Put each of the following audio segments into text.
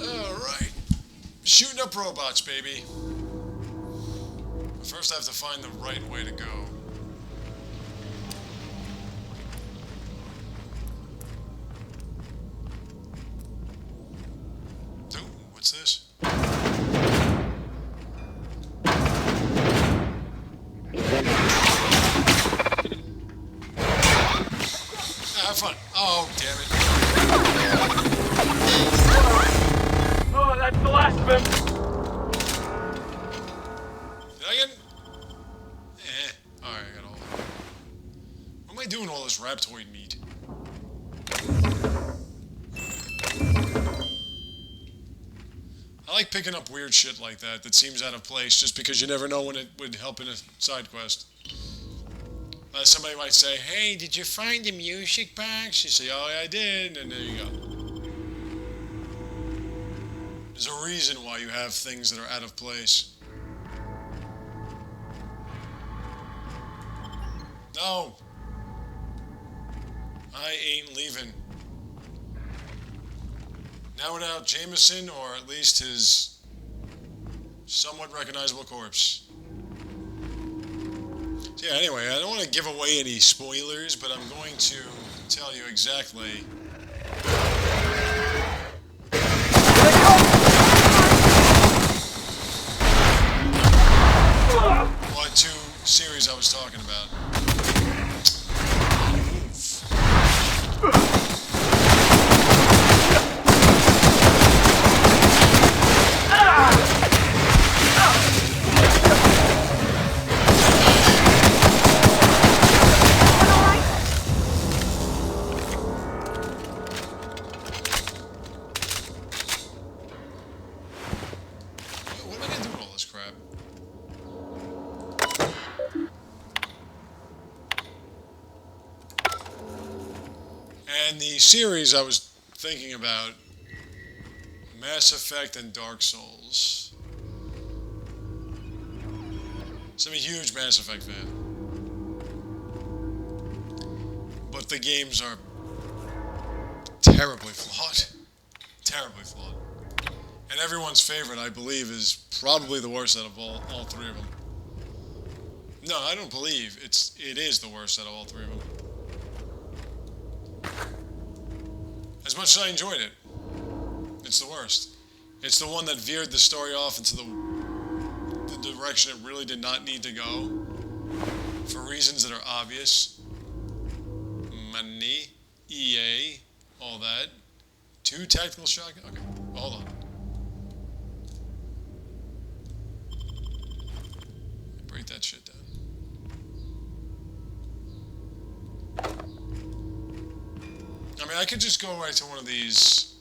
Alright. Shooting up robots, baby. First I have to find the right way to go. Ooh, what's this? Have fun. Oh, damn it. Oh, that's the last of him. Did I get... Alright, I got all of it. What am I doing all this raptoid meat? I like picking up weird shit like that seems out of place just because you never know when it would help in a side quest. Somebody might say, hey, did you find the music box? You say, oh, yeah, I did, and there you go. There's a reason why you have things that are out of place. No! I ain't leaving. Now without Jameson, or at least his somewhat recognizable corpse. So yeah, anyway, I don't want to give away any spoilers, but I'm going to tell you exactly what two series I was talking about. And the series I was thinking about, Mass Effect and Dark Souls. So I'm a huge Mass Effect fan. But the games are terribly flawed. Terribly flawed. And everyone's favorite, I believe, is probably the worst out of all three of them. No, I don't believe. It is the worst out of all three of them. As much as I enjoyed it, it's the worst. It's the one that veered the story off into the direction it really did not need to go, for reasons that are obvious. Money, EA, all that. 2 tactical shotguns. Okay, hold on. Break that shit down. I mean, I could just go right to one of these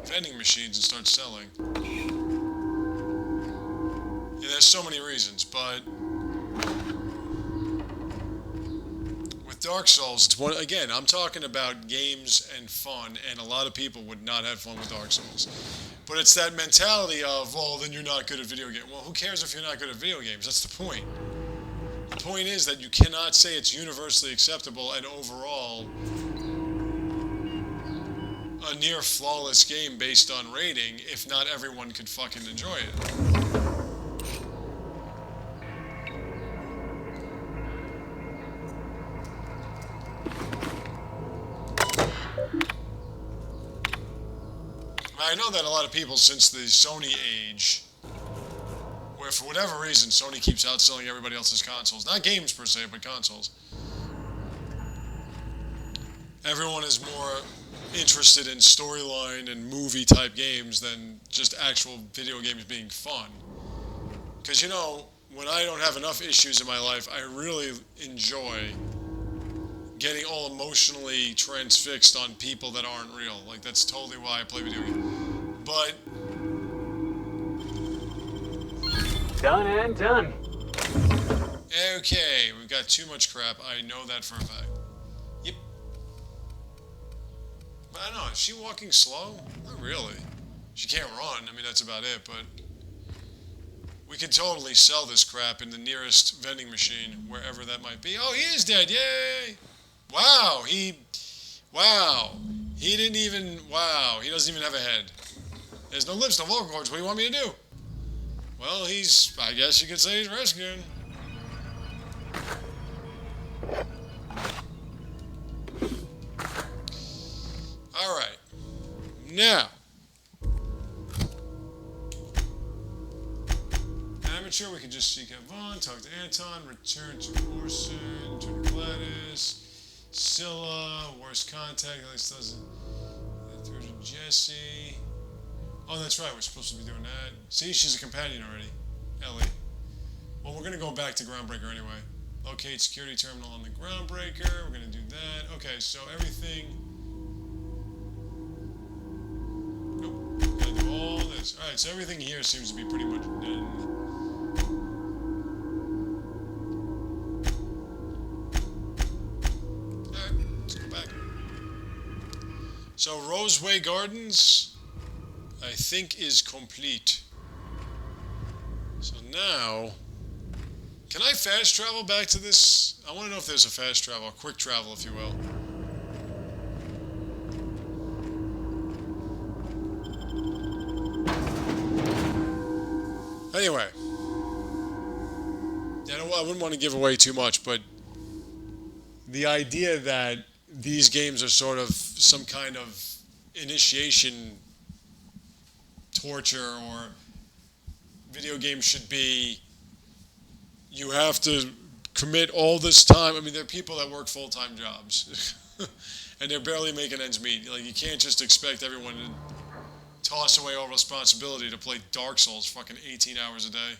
vending machines and start selling. Yeah, there's so many reasons, but with Dark Souls, it's one, again, I'm talking about games and fun, and a lot of people would not have fun with Dark Souls. But it's that mentality of, well, then you're not good at video games. Well, who cares if you're not good at video games? That's the point. The point is that you cannot say it's universally acceptable and overall a near flawless game based on rating if not everyone could fucking enjoy it. I know that a lot of people since the Sony age, where for whatever reason Sony keeps outselling everybody else's consoles, not games per se, but consoles, everyone is more interested in storyline and movie type games than just actual video games being fun. Because, you know, when I don't have enough issues in my life, I really enjoy getting all emotionally transfixed on people that aren't real. Like, that's totally why I play video games. But... Done and done. Okay, we've got too much crap. I know that for a fact. Yep. But I don't know, is she walking slow? Not really. She can't run, I mean, that's about it, but... we could totally sell this crap in the nearest vending machine, wherever that might be. Oh, he is dead, yay! Wow, wow. He didn't even, wow, he doesn't even have a head. There's no lips, no vocal cords. What do you want me to do? Well, I guess you could say he's rescuing. Alright. Now. Amateur, we can just seek out Vaughn, talk to Anton, return to Orson, return to Gladys, Scylla, worst contact, at least doesn't. Through to Jesse. Oh, that's right, we're supposed to be doing that. See, she's a companion already. Ellie. Well, we're going to go back to Groundbreaker anyway. Locate security terminal on the Groundbreaker. We're going to do that. Okay, so everything. Nope. Got to do all this. Alright, so everything here seems to be pretty much done. So Roseway Gardens, I think, is complete. So now, can I fast travel back to this? I want to know if there's a fast travel, a quick travel, if you will. Anyway, I wouldn't want to give away too much, but the idea that these games are sort of some kind of initiation torture, or video games should be, you have to commit all this time. I mean, there are people that work full-time jobs and they're barely making ends meet. Like, you can't just expect everyone to toss away all responsibility to play Dark Souls fucking 18 hours a day.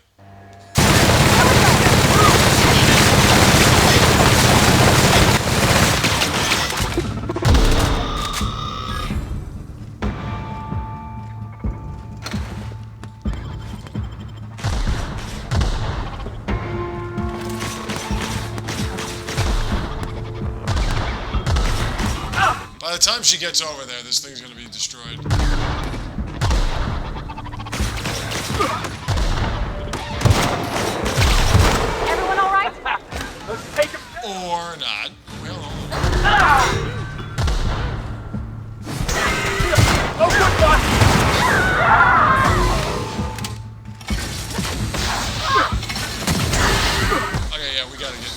By the time she gets over there, this thing's gonna be destroyed. Everyone all right? Let's take him. Or not. Well, Oh, good boss. okay, yeah, we gotta get.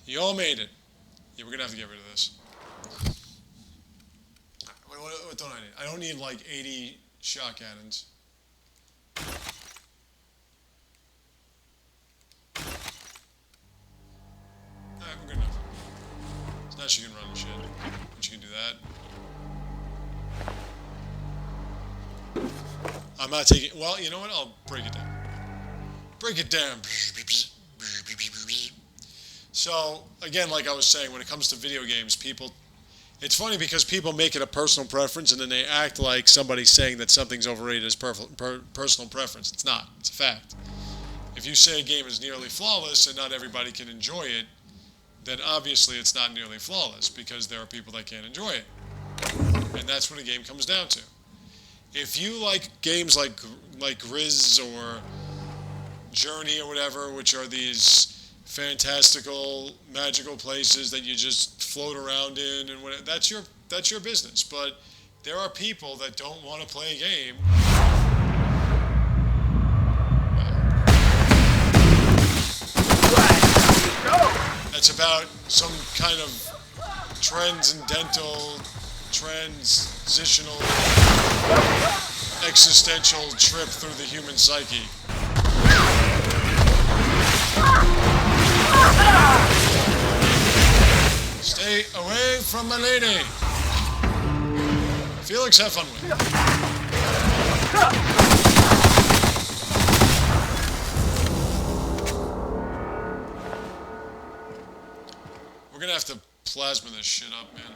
You all made it. Yeah, we're gonna have to get rid of this. What don't I need? I don't need like 80 shot cannons. Alright, we're good enough. So now she can run the shit. And she can do that. I'm not taking. Well, you know what? I'll break it down. Break it down. So, again, like I was saying, when it comes to video games, it's funny because people make it a personal preference and then they act like somebody's saying that something's overrated as personal preference. It's not. It's a fact. If you say a game is nearly flawless and not everybody can enjoy it, then obviously it's not nearly flawless because there are people that can't enjoy it. And that's what a game comes down to. If you like games like Grizz or Journey or whatever, which are these fantastical, magical places that you just float around in, and whatever, that's your business. But there are people that don't want to play a game. That's about some kind of transcendental, transitional, existential trip through the human psyche. Stay away from my lady. Felix, have fun with it. We're gonna have to plasma this shit up, man.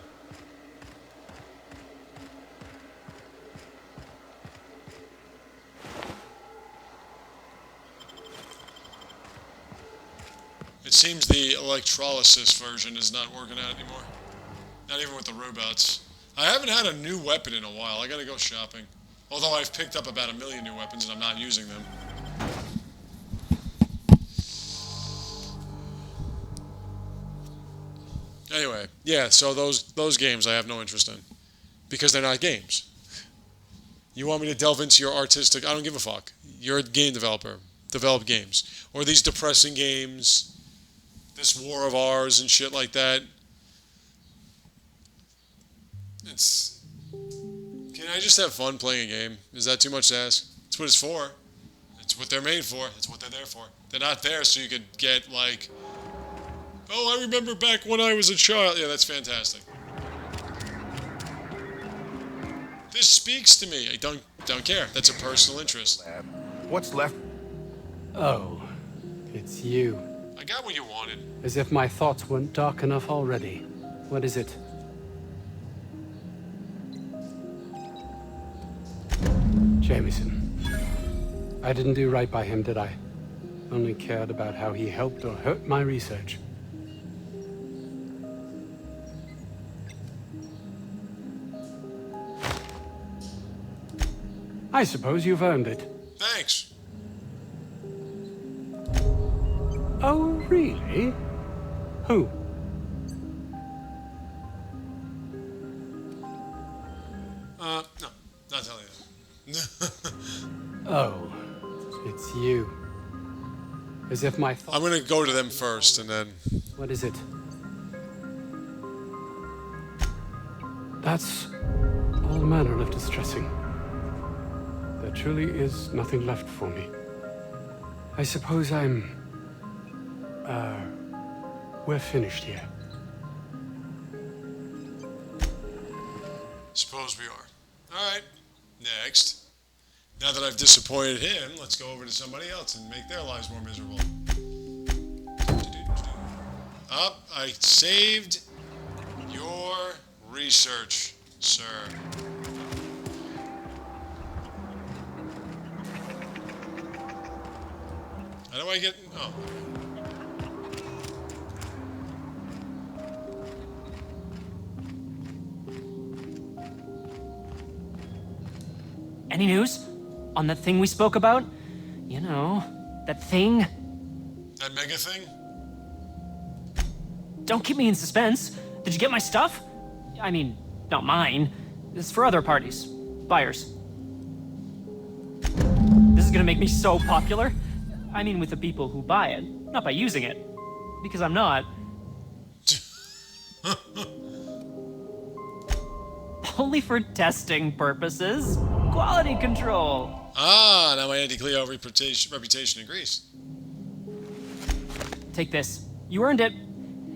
It seems the electrolysis version is not working out anymore. Not even with the robots. I haven't had a new weapon in a while. I gotta go shopping. Although I've picked up about 1 million new weapons and I'm not using them. Anyway, yeah, so those games I have no interest in. Because they're not games. You want me to delve into your artistic... I don't give a fuck. You're a game developer. Develop games. Or these depressing games. This War of Ours and shit like that. It's... Can I just have fun playing a game? Is that too much to ask? That's what it's for. It's what they're made for. It's what they're there for. They're not there so you could get, like... Oh, I remember back when I was a child. Yeah, that's fantastic. This speaks to me. I don't care. That's a personal interest. What's left? Oh, it's you. I got what you wanted. As if my thoughts weren't dark enough already. What is it? Jameson. I didn't do right by him, did I? Only cared about how he helped or hurt my research. I suppose you've earned it. Thanks. Oh, really? Who? No, not telling you. Oh, it's you. As if my thoughts... I'm gonna go to them first, and then... What is it? That's all manner of distressing. There truly is nothing left for me. I suppose we're finished here. Suppose we are. Alright, next. Now that I've disappointed him, let's go over to somebody else and make their lives more miserable. Up, I saved your research, sir. How do I get... Oh. Any news? On that thing we spoke about? You know, that thing? That mega thing? Don't keep me in suspense. Did you get my stuff? I mean, not mine. It's for other parties. Buyers. This is gonna make me so popular. I mean with the people who buy it, not by using it. Because I'm not. Only for testing purposes. Quality control. Ah, now my anti-Cleo reputation increased. Take this. You earned it.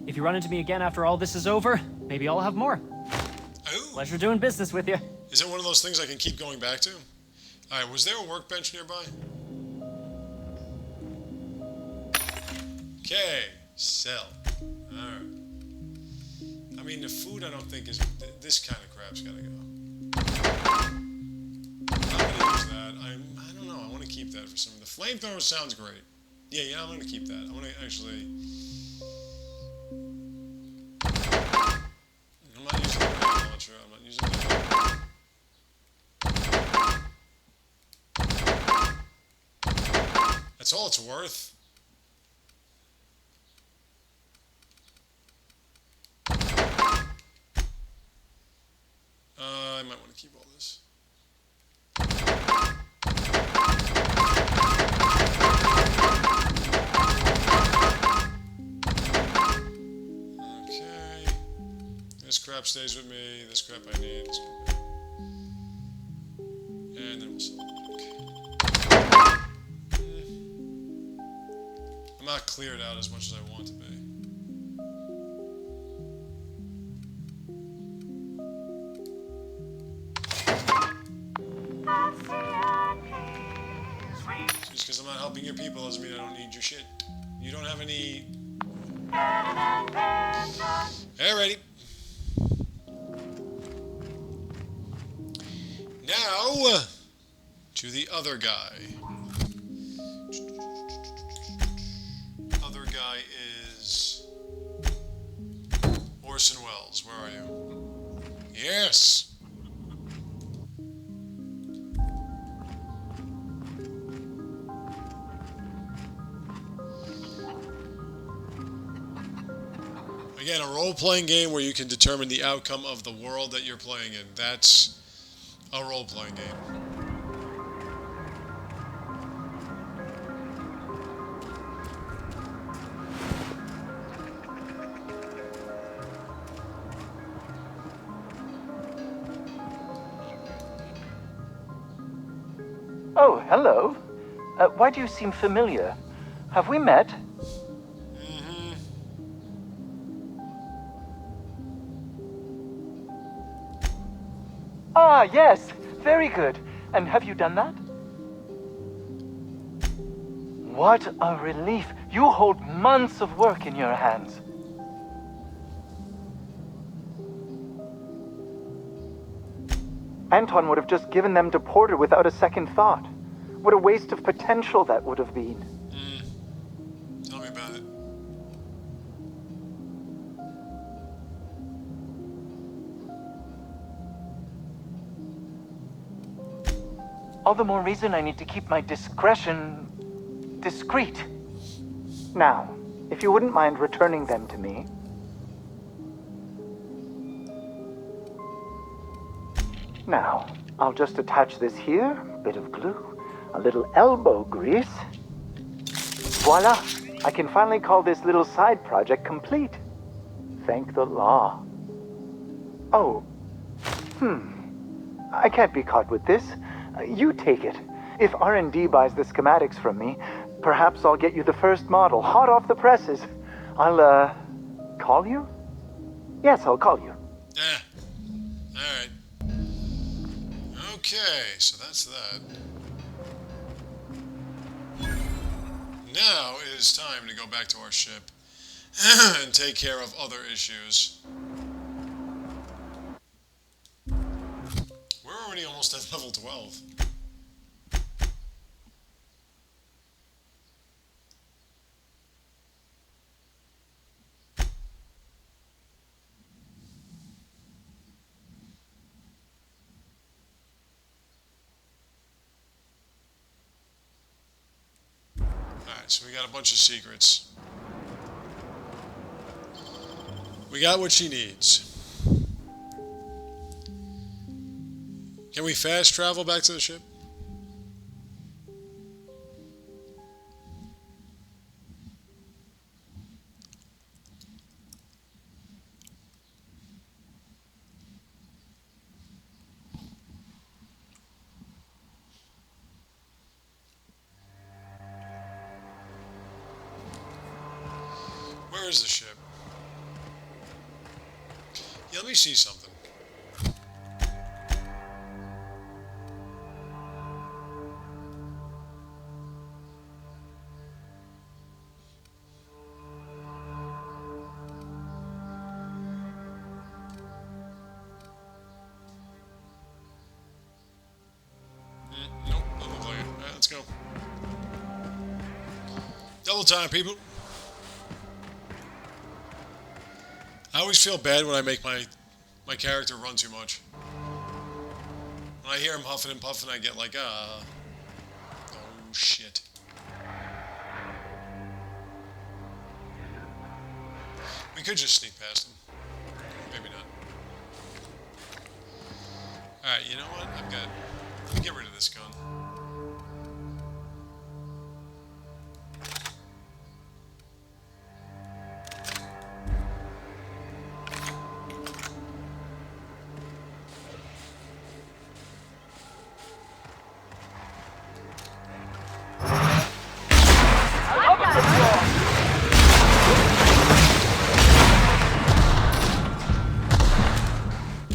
If you run into me again after all this is over, maybe I'll have more. Oh. Pleasure doing business with you. Is it one of those things I can keep going back to? Alright, was there a workbench nearby? Okay, sell. Alright. I mean, the food I don't think is... This kind of crap's gotta go. I'm gonna use that. I don't know, I want to keep that for some of the... Flamethrower sounds great. Yeah, I'm gonna keep that. I want to actually... I'm not using the grenade launcher. I'm not using that. That's all it's worth. I might want to keep all this. Okay. This crap stays with me. This crap I need. And then we'll sell it back. I'm not cleared out as much as I want to be. Just because I'm not helping your people doesn't mean I don't need your shit. You don't have any... Alrighty. Now, to the other guy. Other guy is... Or Orson Welles, where are you? Yes! Again, a role-playing game where you can determine the outcome of the world that you're playing in. That's a role-playing game. Oh, hello. Why do you seem familiar? Have we met? Ah, yes. Very good. And have you done that? What a relief. You hold months of work in your hands. Anton would have just given them to Porter without a second thought. What a waste of potential that would have been. Tell me about it. All the more reason I need to keep my discretion discreet. Now, if you wouldn't mind returning them to me. Now, I'll just attach this here, bit of glue, a little elbow grease. Voila! I can finally call this little side project complete. Thank the law. Oh. I can't be caught with this. You take it. If R&D buys the schematics from me, perhaps I'll get you the first model, hot off the presses. I'll, call you? Yes, I'll call you. Yeah. Alright. Okay, so that's that. Now it is time to go back to our ship and take care of other issues. We're already almost at level 12. Alright, so we got a bunch of secrets. We got what she needs. Can we fast travel back to the ship? Where is the ship? Yeah, let me see something. Nope, doesn't look like it. Alright, let's go. Double time, people. I always feel bad when I make my character run too much. When I hear him huffing and puffing, I get like, oh shit. We could just sneak past him. Maybe not. Alright, you know what? Let me get rid of this gun.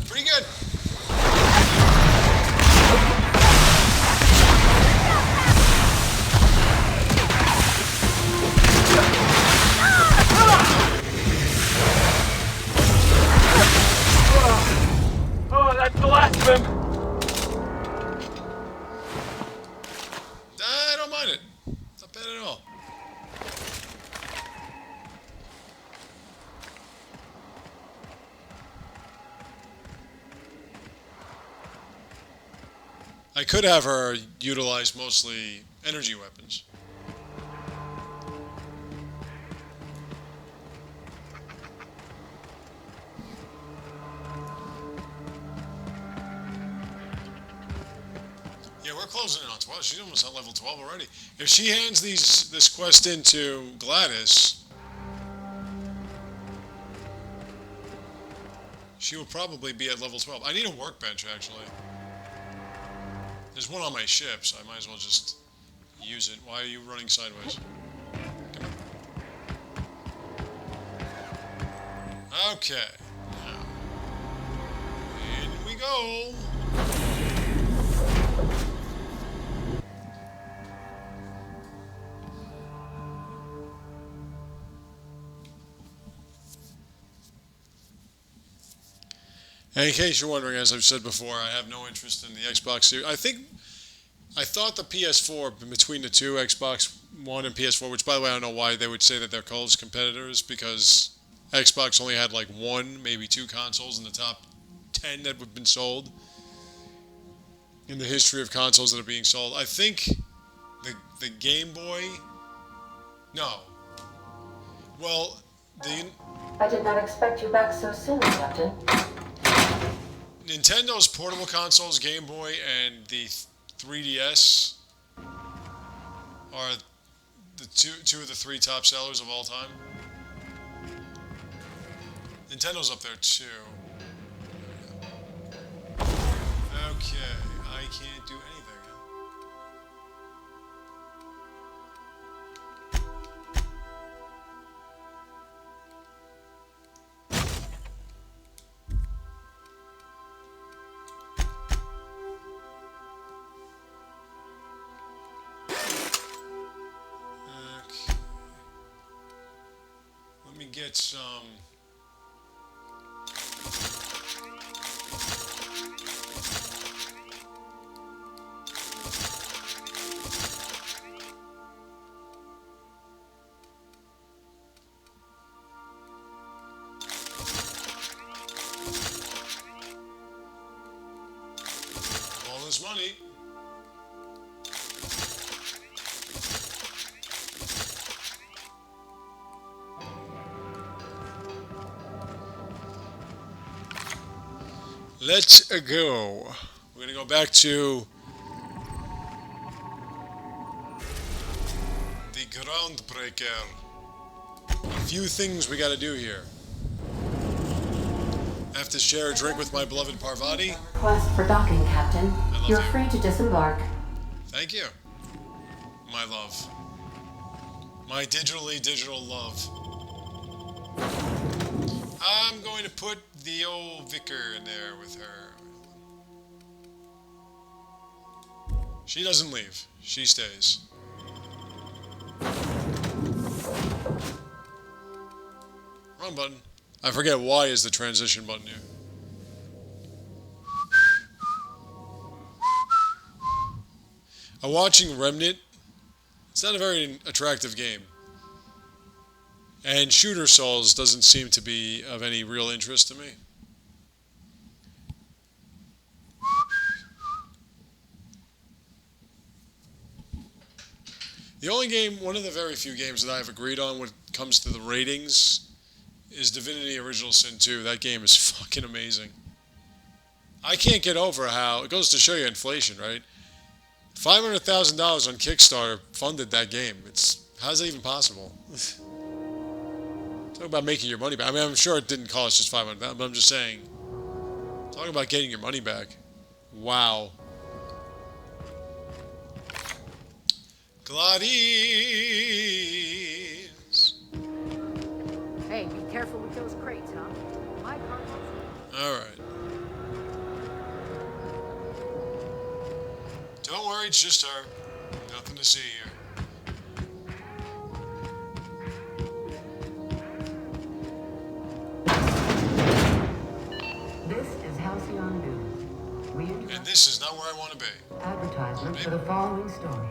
Pretty good. I could have her utilize mostly energy weapons. Yeah, we're closing in on 12. She's almost at level 12 already. If she hands this quest in to Gladys, she will probably be at level 12. I need a workbench, actually. There's one on my ship, so I might as well just use it. Why are you running sideways? Okay. Now, in we go. And in case you're wondering, as I've said before, I have no interest in the Xbox Series. I thought the PS4, between the two, Xbox One and PS4, which by the way, I don't know why they would say that they're close competitors, because Xbox only had like one, maybe two consoles in the top 10 that have been sold in the history of consoles that are being sold. I think the Game Boy, no. Well, I did not expect you back so soon, Captain. Nintendo's portable consoles, Game Boy and the 3DS, are the two of the three top sellers of all time. Nintendo's up there too. Okay, I can't do anything now. Okay. Let me get some. All this money. Let's go. We're going to go back to the Groundbreaker. A few things we got to do here. I have to share a drink with my beloved Parvati. Request for docking, Captain. You're you. free to disembark. Thank you, my love. My digitally digital love. I'm going to put the old vicar in there with her. She doesn't leave. She stays. Wrong button. I forget Y is the transition button here. I'm watching Remnant. It's not a very attractive game. And Shooter Souls doesn't seem to be of any real interest to me. The only game, one of the very few games that I've agreed on when it comes to the ratings is Divinity Original Sin 2. That game is fucking amazing. I can't get over how, it goes to show you inflation, right? $500,000 on Kickstarter funded that game. How's that even possible? Talk about making your money back. I mean, I'm sure it didn't cost just $500,000, but I'm just saying. Talk about getting your money back. Wow. Gladys. Hey, be careful with those crates, huh? My cargo's... All right. Don't worry, it's just her. Nothing to see here. This is Halcyon News. And this is not where I want to be. Advertisement for the following story.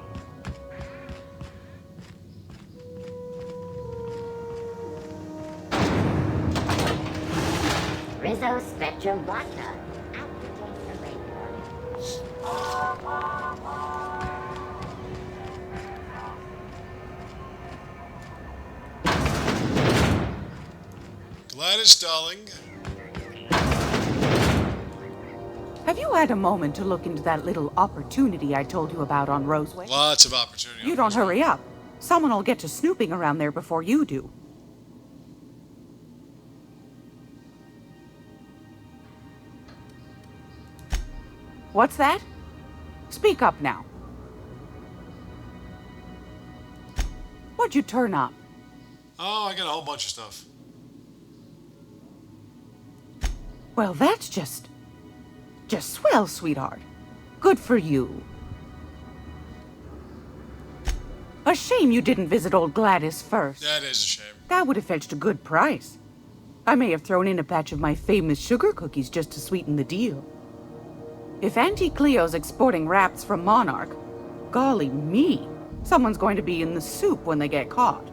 Rizzo Spectrum Blaster. Activate the radio. Gladys, darling. Have you had a moment to look into that little opportunity I told you about on Roseway? Lots of opportunity. You don't hurry up. Someone will get to snooping around there before you do. What's that? Speak up now. What'd you turn up? Oh, I got a whole bunch of stuff. Well, that's just swell, sweetheart. Good for you. A shame you didn't visit old Gladys first. That is a shame. That would have fetched a good price. I may have thrown in a batch of my famous sugar cookies just to sweeten the deal. If Auntie Cleo's exporting wraps from Monarch, golly me, someone's going to be in the soup when they get caught.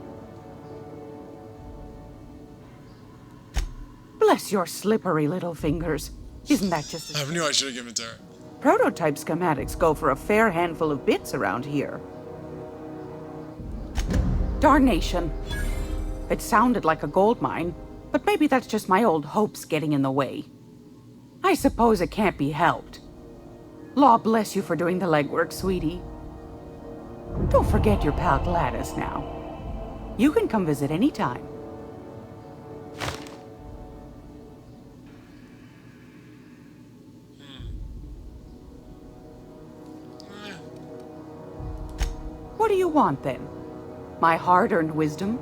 Bless your slippery little fingers. Isn't that just I knew I should have given it to her. Prototype schematics go for a fair handful of bits around here. Darnation. It sounded like a gold mine, but maybe that's just my old hopes getting in the way. I suppose it can't be helped. Law bless you for doing the legwork, sweetie. Don't forget your pal Gladys now. You can come visit anytime. What do you want, then? My hard-earned wisdom?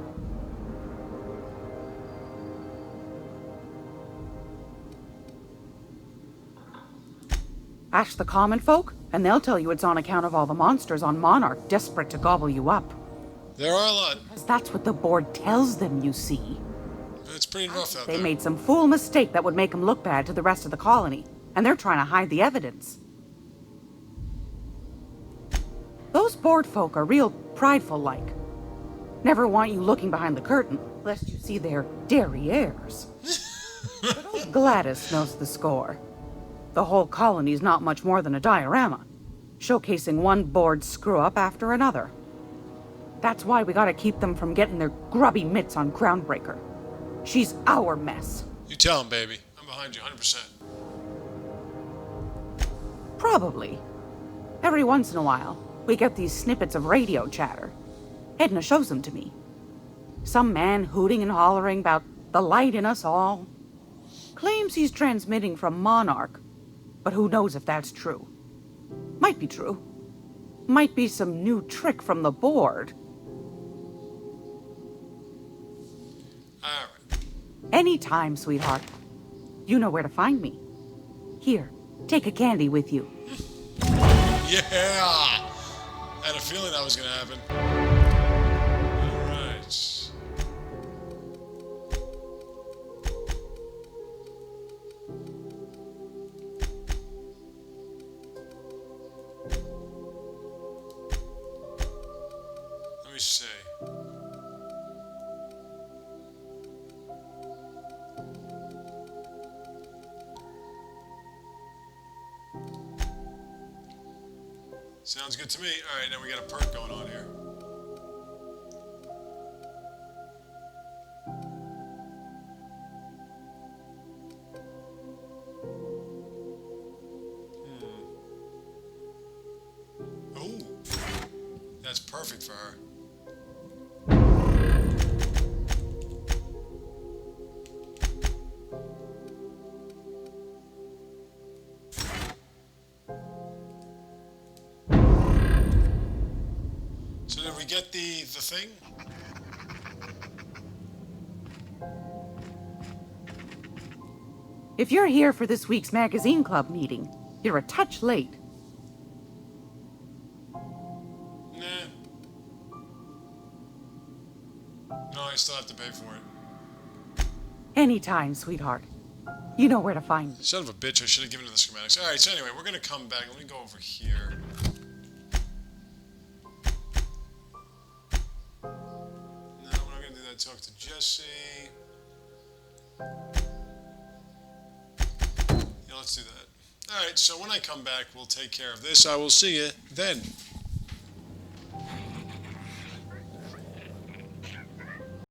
Ask the common folk, and they'll tell you it's on account of all the monsters on Monarch desperate to gobble you up. There are a lot. Because that's what the board tells them, you see. It's pretty rough out They there. made some fool mistake that would make them look bad to the rest of the colony, and they're trying to hide the evidence. Those board folk are real prideful-like. Never want you looking behind the curtain, lest you see their derrieres. But old Gladys knows the score. The whole colony's not much more than a diorama, showcasing one board screw-up after another. That's why we gotta keep them from getting their grubby mitts on Groundbreaker. She's our mess. You tell him, baby. I'm behind you 100%. Probably. Every once in a while, we get these snippets of radio chatter. Edna shows them to me. Some man hooting and hollering about the light in us all. Claims he's transmitting from Monarch, but who knows if that's true. Might be true. Might be some new trick from the board. Alright. Anytime, sweetheart. You know where to find me. Here, take a candy with you. Yeah! I had a feeling that was going to happen. Alright. Let me see. Sounds good to me. All right, now we got a perk going on here. Oh, that's perfect for her. So did we get the thing? If you're here for this week's magazine club meeting, you're a touch late. Nah. No, I still have to pay for it. Anytime, sweetheart. You know where to find me. Son of a bitch, I should have given her the schematics. Alright, so anyway, we're gonna come back. Let me go over here. No, we're not gonna do that. Talk to Jesse. Yeah, let's do that. Alright, so when I come back, we'll take care of this. I will see you then.